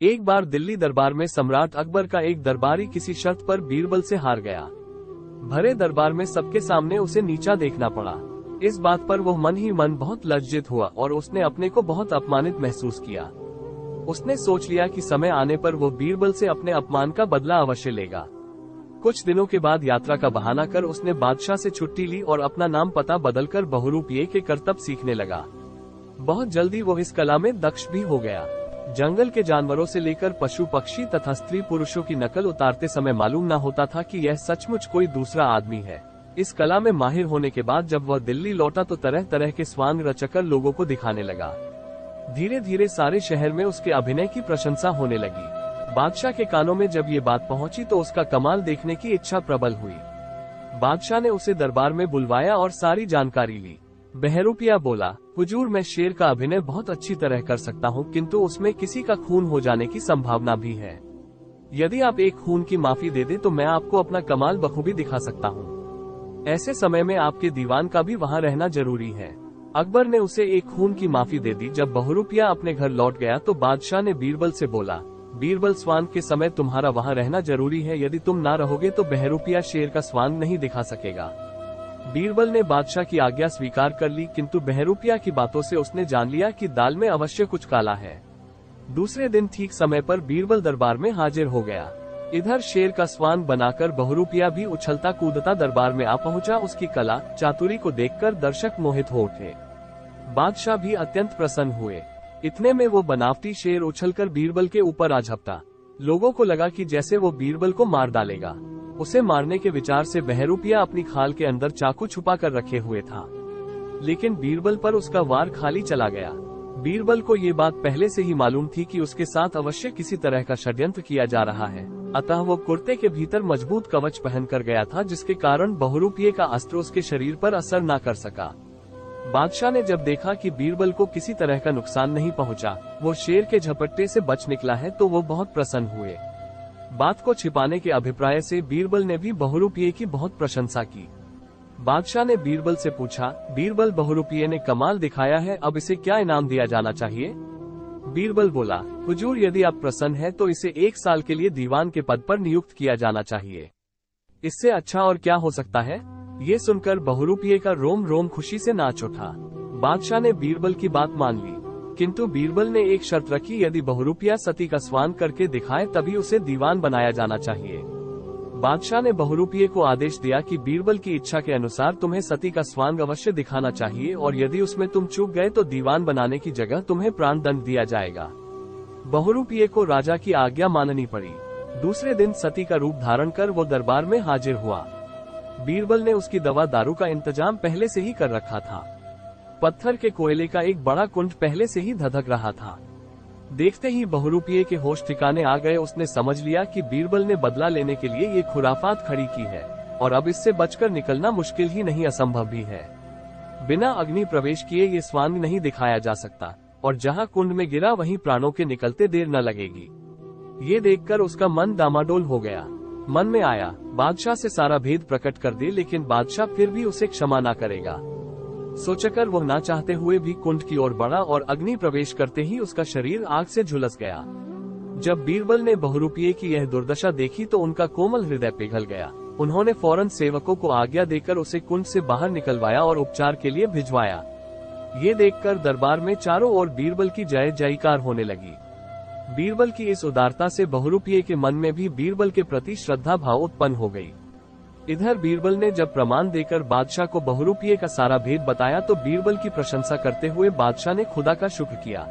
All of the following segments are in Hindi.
एक बार दिल्ली दरबार में सम्राट अकबर का एक दरबारी किसी शर्त पर बीरबल से हार गया। भरे दरबार में सबके सामने उसे नीचा देखना पड़ा। इस बात पर वो मन ही मन बहुत लज्जित हुआ और उसने अपने को बहुत अपमानित महसूस किया। उसने सोच लिया कि समय आने पर वो बीरबल से अपने अपमान का बदला अवश्य लेगा। कुछ दिनों के बाद यात्रा का बहाना कर उसने बादशाह से छुट्टी ली और अपना नाम पता बदलकर बहुरूपिये के करतब सीखने लगा। बहुत जल्दी वो इस कला में दक्ष भी हो गया। जंगल के जानवरों से लेकर पशु पक्षी तथा स्त्री पुरुषों की नकल उतारते समय मालूम न होता था कि यह सचमुच कोई दूसरा आदमी है। इस कला में माहिर होने के बाद जब वह दिल्ली लौटा तो तरह तरह के स्वांग रचकर लोगों को दिखाने लगा। धीरे धीरे सारे शहर में उसके अभिनय की प्रशंसा होने लगी। बादशाह के कानों में जब ये बात पहुंची तो उसका कमाल देखने की इच्छा प्रबल हुई। बादशाह ने उसे दरबार में बुलवाया और सारी जानकारी ली। बहरूपिया बोला, हुजूर, मैं शेर का अभिनय बहुत अच्छी तरह कर सकता हूँ, किंतु उसमें किसी का खून हो जाने की संभावना भी है। यदि आप एक खून की माफी दे दे तो मैं आपको अपना कमाल बखूबी दिखा सकता हूँ। ऐसे समय में आपके दीवान का भी वहाँ रहना जरूरी है। अकबर ने उसे एक खून की माफी दे दी। जब बहरूपिया अपने घर लौट गया तो बादशाह ने बीरबल से बोला, बीरबल, स्वांग के समय तुम्हारा वहाँ रहना जरूरी है। यदि तुम ना रहोगे तो बहरूपिया शेर का स्वांग नहीं दिखा सकेगा। बीरबल ने बादशाह की आज्ञा स्वीकार कर ली, किंतु बहरूपिया की बातों से उसने जान लिया कि दाल में अवश्य कुछ काला है। दूसरे दिन ठीक समय पर बीरबल दरबार में हाजिर हो गया। इधर शेर का स्वांग बनाकर बहरूपिया भी उछलता कूदता दरबार में आ पहुंचा। उसकी कला चातुरी को देखकर दर्शक मोहित हो उठे। बादशाह भी अत्यंत प्रसन्न हुए। इतने में वो बनावटी शेर उछलकर बीरबल के ऊपर आ झपटा। लोगों को लगा कि जैसे वो बीरबल को मार डालेगा। उसे मारने के विचार से बहरूपिया अपनी खाल के अंदर चाकू छुपा कर रखे हुए था, लेकिन बीरबल पर उसका वार खाली चला गया। बीरबल को ये बात पहले से ही मालूम थी कि उसके साथ अवश्य किसी तरह का षड्यंत्र किया जा रहा है। अतः वो कुर्ते के भीतर मजबूत कवच पहनकर गया था, जिसके कारण बहुरूपिये का अस्त्र उसके शरीर पर असर न कर सका। बादशाह ने जब देखा कि बीरबल को किसी तरह का नुकसान नहीं पहुंचा, वो शेर के झपट्टे से बच निकला है, तो वो बहुत प्रसन्न हुए। बात को छिपाने के अभिप्राय से बीरबल ने भी बहुरूपिये की बहुत प्रशंसा की। बादशाह ने बीरबल से पूछा, बीरबल, बहुरूपिये ने कमाल दिखाया है, अब इसे क्या इनाम दिया जाना चाहिए? बीरबल बोला, हुजूर, यदि आप प्रसन्न हैं तो इसे 1 साल के लिए दीवान के पद पर नियुक्त किया जाना चाहिए। इससे अच्छा और क्या हो सकता है? ये सुनकर बहुरूपिये का रोम रोम खुशी से नाच उठा। बादशाह ने बीरबल की बात मान ली, किंतु बीरबल ने एक शर्त रखी, यदि बहुरूपिया सती का स्वांग करके दिखाए तभी उसे दीवान बनाया जाना चाहिए। बादशाह ने बहुरूपिये को आदेश दिया कि बीरबल की इच्छा के अनुसार तुम्हें सती का स्वांग अवश्य दिखाना चाहिए, और यदि उसमें तुम चूक गए तो दीवान बनाने की जगह तुम्हें प्राण दंड दिया जाएगा। बहुरूपिये को राजा की आज्ञा माननी पड़ी। दूसरे दिन सती का रूप धारण कर वो दरबार में हाजिर हुआ। बीरबल ने उसकी दवा दारू का इंतजाम पहले से ही कर रखा था। पत्थर के कोयले का एक बड़ा कुंड पहले से ही धधक रहा था। देखते ही बहुरूपिये के होश ठिकाने आ गए। उसने समझ लिया कि बीरबल ने बदला लेने के लिए ये खुराफात खड़ी की है, और अब इससे बचकर निकलना मुश्किल ही नहीं असंभव भी है। बिना अग्नि प्रवेश किए ये स्वांग नहीं दिखाया जा सकता, और जहाँ कुंड में गिरा वहीं प्राणों के निकलते देर न लगेगी। ये देखकर उसका मन डामाडोल हो गया। मन में आया, बादशाह से सारा भेद प्रकट कर दे, लेकिन बादशाह फिर भी उसे क्षमा न करेगा। सोचकर वह ना चाहते हुए भी कुंड की ओर बढ़ा, और अग्नि प्रवेश करते ही उसका शरीर आग से झुलस गया। जब बीरबल ने बहुरूपिये की यह दुर्दशा देखी तो उनका कोमल हृदय पिघल गया। उन्होंने फौरन सेवकों को आज्ञा देकर उसे कुंड से बाहर निकलवाया और उपचार के लिए भिजवाया। ये देखकर दरबार में चारों ओर बीरबल की जय जयकार होने लगी। बीरबल की इस उदारता से बहुरूपिये के मन में भी बीरबल के प्रति श्रद्धा भाव उत्पन्न हो गई। इधर बीरबल ने जब प्रमाण देकर बादशाह को बहुरूपिये का सारा भेद बताया तो बीरबल की प्रशंसा करते हुए बादशाह ने खुदा का शुक्र किया।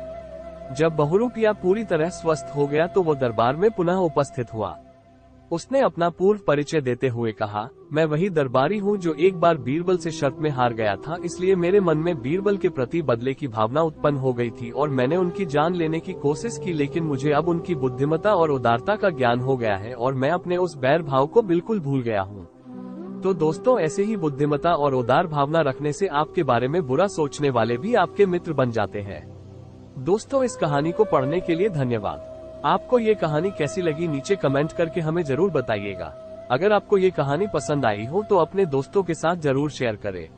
जब बहुरूपिया पूरी तरह स्वस्थ हो गया तो वो दरबार में पुनः उपस्थित हुआ। उसने अपना पूर्व परिचय देते हुए कहा, मैं वही दरबारी हूँ जो एक बार बीरबल से शर्त में हार गया था, इसलिए मेरे मन में बीरबल के प्रति बदले की भावना उत्पन्न हो गई थी और मैंने उनकी जान लेने की कोशिश की, लेकिन मुझे अब उनकी बुद्धिमत्ता और उदारता का ज्ञान हो गया है और मैं अपने उस बैर भाव को बिल्कुल भूल गया हूँ। तो दोस्तों, ऐसे ही बुद्धिमत्ता और उदार भावना रखने से आपके बारे में बुरा सोचने वाले भी आपके मित्र बन जाते हैं। दोस्तों, इस कहानी को पढ़ने के लिए धन्यवाद। आपको ये कहानी कैसी लगी नीचे कमेंट करके हमें जरूर बताइएगा। अगर आपको ये कहानी पसंद आई हो तो अपने दोस्तों के साथ जरूर शेयर करें।